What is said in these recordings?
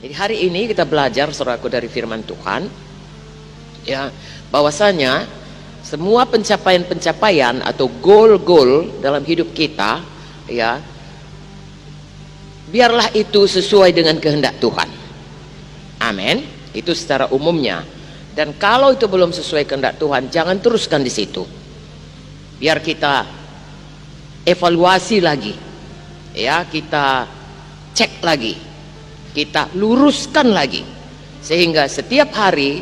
Jadi hari ini kita belajar saudaraku dari firman Tuhan, ya, bahwasanya semua pencapaian-pencapaian atau goal-goal dalam hidup kita, ya, biarlah itu sesuai dengan kehendak Tuhan. Amin. Itu secara umumnya. Dan kalau itu belum sesuai kehendak Tuhan, jangan teruskan di situ. Biar kita evaluasi lagi, ya, kita cek lagi, kita luruskan lagi, sehingga setiap hari,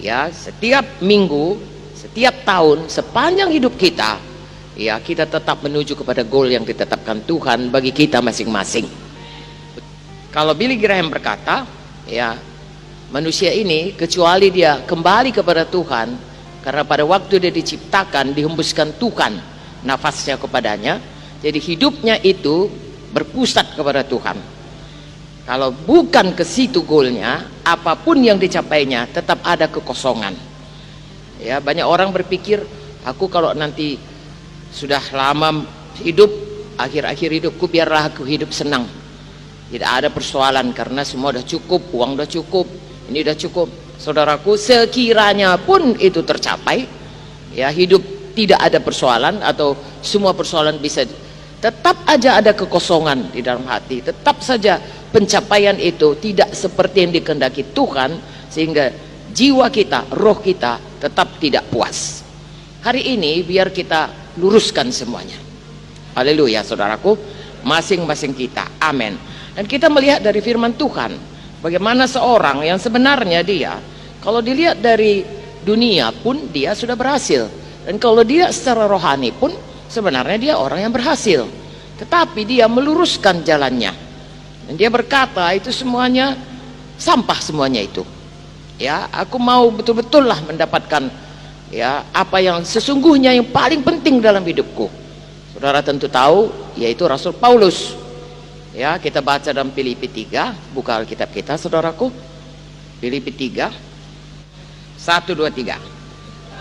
ya, setiap minggu, setiap tahun, sepanjang hidup kita, ya, kita tetap menuju kepada goal yang ditetapkan Tuhan bagi kita masing-masing. Kalau Billy Graham berkata, ya, manusia ini kecuali dia kembali kepada Tuhan, karena pada waktu dia diciptakan dihembuskan Tuhan nafasnya kepadanya, jadi hidupnya itu berpusat kepada Tuhan. Kalau bukan ke situ goalnya, apapun yang dicapainya tetap ada kekosongan. Ya, banyak orang berpikir, aku kalau nanti sudah lama hidup, akhir-akhir hidupku biarlah aku hidup senang, tidak ada persoalan karena semua udah cukup, uang udah cukup, ini udah cukup. Saudaraku, sekiranya pun itu tercapai, ya, hidup tidak ada persoalan atau semua persoalan bisa, tetap aja ada kekosongan di dalam hati, tetap saja pencapaian itu tidak seperti yang dikehendaki Tuhan, sehingga jiwa kita, roh kita tetap tidak puas. Hari ini biar kita luruskan semuanya. Haleluya saudaraku, masing-masing kita. Amin. Dan kita melihat dari firman Tuhan, bagaimana seorang yang sebenarnya dia, kalau dilihat dari dunia pun dia sudah berhasil, dan kalau dia secara rohani pun sebenarnya dia orang yang berhasil, tetapi dia meluruskan jalannya, dan dia berkata itu semuanya sampah, semuanya itu, ya, aku mau betul-betul lah mendapatkan, ya, apa yang sesungguhnya yang paling penting dalam hidupku. Saudara tentu tahu, yaitu Rasul Paulus. Ya, kita baca dalam Filipi 3, buka Alkitab kita saudaraku. Filipi 3 1, 2, 3.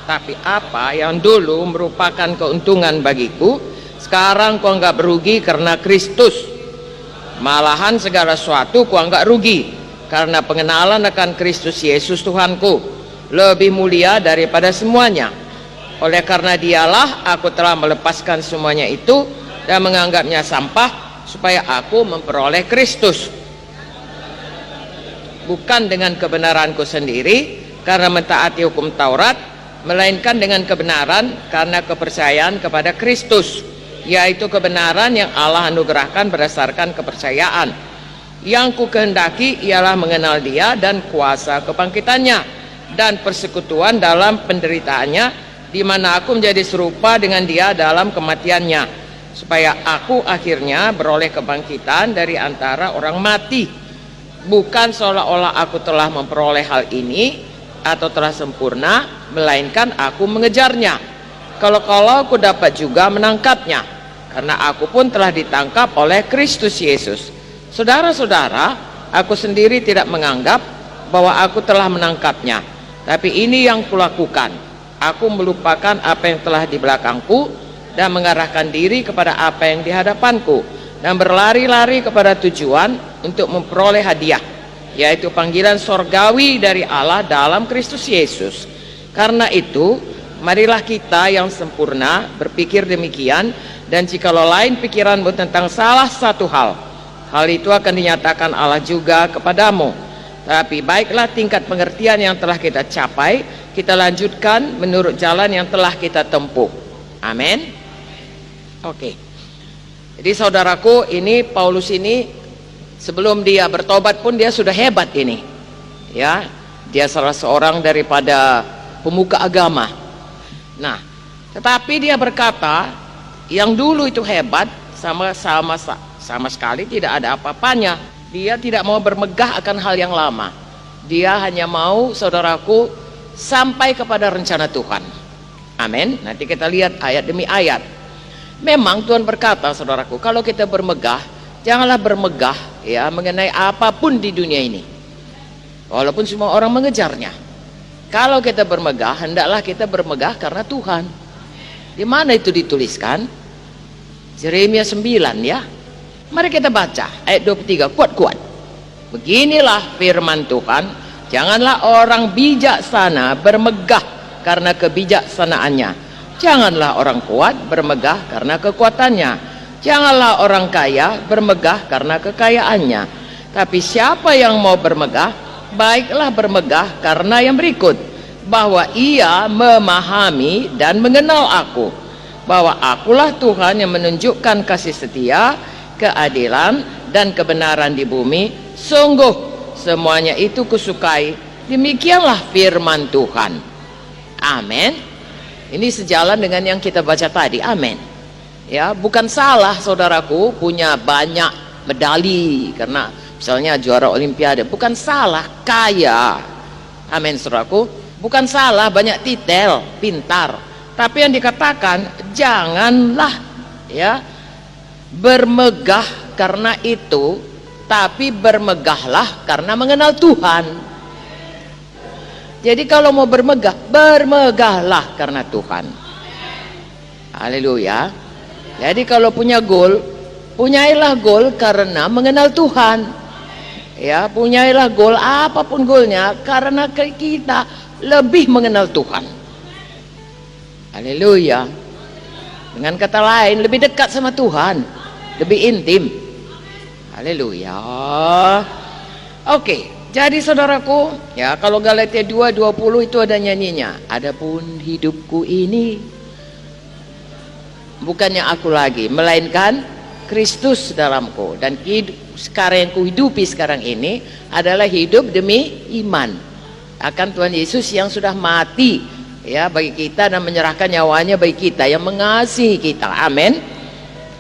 Tapi apa yang dulu merupakan keuntungan bagiku, sekarang ku anggap rugi karena Kristus. Malahan segala sesuatu ku anggap rugi karena pengenalan akan Kristus Yesus Tuhanku, lebih mulia daripada semuanya. Oleh karena dialah aku telah melepaskan semuanya itu dan menganggapnya sampah, supaya aku memperoleh Kristus, bukan dengan kebenaranku sendiri karena mentaati hukum Taurat, melainkan dengan kebenaran karena kepercayaan kepada Kristus, yaitu kebenaran yang Allah anugerahkan berdasarkan kepercayaan. Yang ku kehendaki ialah mengenal Dia dan kuasa kebangkitannya dan persekutuan dalam penderitaannya, di mana aku menjadi serupa dengan Dia dalam kematiannya, supaya aku akhirnya beroleh kebangkitan dari antara orang mati. Bukan seolah-olah aku telah memperoleh hal ini atau telah sempurna, melainkan aku mengejarnya. Kalau aku dapat juga menangkapnya, karena aku pun telah ditangkap oleh Kristus Yesus. Saudara-saudara, aku sendiri tidak menganggap bahwa aku telah menangkapnya, tapi ini yang kulakukan, aku melupakan apa yang telah di belakangku dan mengarahkan diri kepada apa yang di hadapanku, dan berlari-lari kepada tujuan untuk memperoleh hadiah, yaitu panggilan sorgawi dari Allah dalam Kristus Yesus. Karena itu marilah kita yang sempurna berpikir demikian, dan jikalau lain pikiranmu tentang salah satu hal, hal itu akan dinyatakan Allah juga kepadamu. Tapi baiklah tingkat pengertian yang telah kita capai, kita lanjutkan menurut jalan yang telah kita tempuh. Amin. Oke. Jadi saudaraku, ini Paulus ini sebelum dia bertobat pun dia sudah hebat ini. Ya, dia salah seorang daripada pemuka agama. Nah, tetapi dia berkata, yang dulu itu hebat sama sekali tidak ada apa-apanya. Dia tidak mau bermegah akan hal yang lama. Dia hanya mau, saudaraku, sampai kepada rencana Tuhan. Amin. Nanti kita lihat ayat demi ayat. Memang Tuhan berkata, saudaraku, kalau kita bermegah, janganlah bermegah, ya, mengenai apapun di dunia ini, walaupun semua orang mengejarnya. Kalau kita bermegah, hendaklah kita bermegah karena Tuhan. Di mana itu dituliskan? Yeremia 9, ya. Mari kita baca ayat 23, kuat-kuat. Beginilah firman Tuhan, janganlah orang bijaksana bermegah karena kebijaksanaannya, janganlah orang kuat bermegah karena kekuatannya, janganlah orang kaya bermegah karena kekayaannya. Tapi siapa yang mau bermegah, baiklah bermegah karena yang berikut, bahwa ia memahami dan mengenal aku, bahwa akulah Tuhan yang menunjukkan kasih setia, keadilan dan kebenaran di bumi. Sungguh semuanya itu kusukai. Demikianlah firman Tuhan. Amin. Ini sejalan dengan yang kita baca tadi. Amin. Ya, bukan salah saudaraku punya banyak medali karena misalnya juara olimpiade, bukan salah kaya. Amin saudaraku. Bukan salah banyak titel, pintar. Tapi yang dikatakan janganlah ya bermegah karena itu, tapi bermegahlah karena mengenal Tuhan. Jadi kalau mau bermegah, bermegahlah karena Tuhan. Haleluya. Jadi kalau punya goal, punyailah goal karena mengenal Tuhan. Ya, punyailah goal apapun goalnya karena kita lebih mengenal Tuhan. Haleluya. Dengan kata lain, lebih dekat sama Tuhan, lebih intim. Haleluya. Oke, jadi saudaraku, ya kalau Galatia 2:20 itu ada nyanyinya. Adapun hidupku ini bukannya aku lagi, melainkan Kristus dalamku, dan sekarang yang kuhidupi sekarang ini adalah hidup demi iman akan Tuhan Yesus yang sudah mati ya bagi kita dan menyerahkan nyawanya bagi kita, yang mengasihi kita. Amin.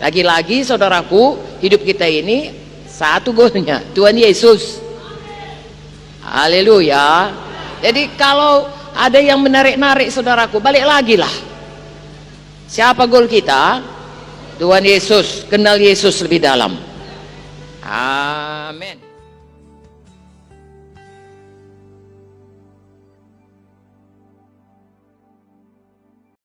Lagi-lagi saudaraku, hidup kita ini satu goalnya, Tuhan Yesus. Haleluya. Jadi kalau ada yang menarik-narik saudaraku, balik lagi lah. Siapa goal kita? Tuhan Yesus. Kenal Yesus lebih dalam. Amin.